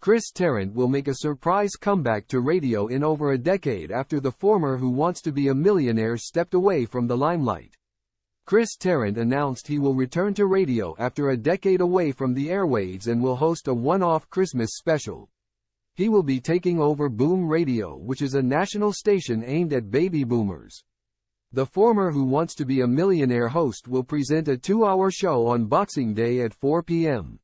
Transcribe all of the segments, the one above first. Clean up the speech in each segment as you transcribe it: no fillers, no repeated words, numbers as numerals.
Chris Tarrant will make a surprise comeback to radio in over a decade after the former Who Wants to Be a Millionaire stepped away from the limelight. Chris Tarrant announced he will return to radio after a decade away from the airwaves and will host a one-off Christmas special. He will be taking over Boom Radio, which is a national station aimed at baby boomers. The former Who Wants to Be a Millionaire host will present a 2-hour show on Boxing Day at 4 p.m.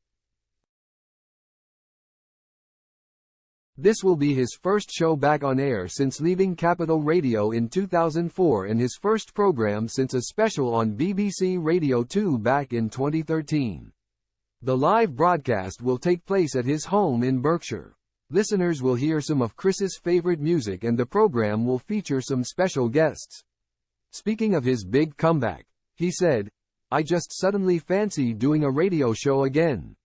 This will be his first show back on air since leaving Capital Radio in 2004 and his first program since a special on BBC Radio 2 back in 2013. The live broadcast will take place at his home in Berkshire. Listeners will hear some of Chris's favorite music and the program will feature some special guests. Speaking of his big comeback, he said, "I just suddenly fancy doing a radio show again.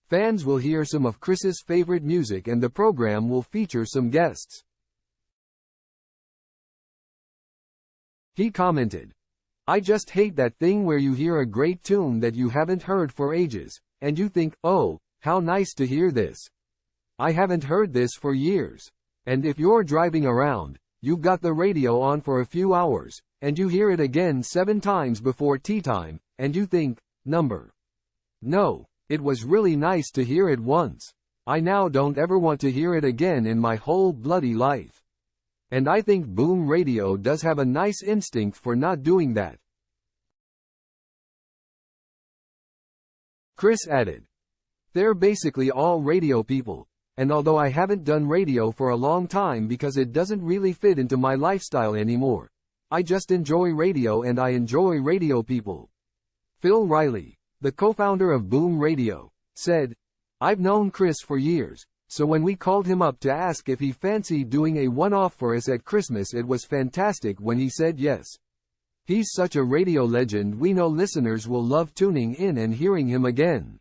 Fans will hear some of Chris's favorite music and the program will feature some guests." He commented, "I just hate that thing where you hear a great tune that you haven't heard for ages, and you think, oh, how nice to hear this. I haven't heard this for years. And if you're driving around, you've got the radio on for a few hours, and you hear it again 7 times before tea time, and you think, no. It was really nice to hear it once. I now don't ever want to hear it again in my whole bloody life. And I think Boom Radio does have a nice instinct for not doing that." Chris added, "They're basically all radio people, and although I haven't done radio for a long time because it doesn't really fit into my lifestyle anymore, I just enjoy radio and I enjoy radio people." Phil Riley, the co-founder of Boom Radio, said, "I've known Chris for years, so when we called him up to ask if he fancied doing a one-off for us at Christmas, it was fantastic when he said yes. He's such a radio legend, we know listeners will love tuning in and hearing him again."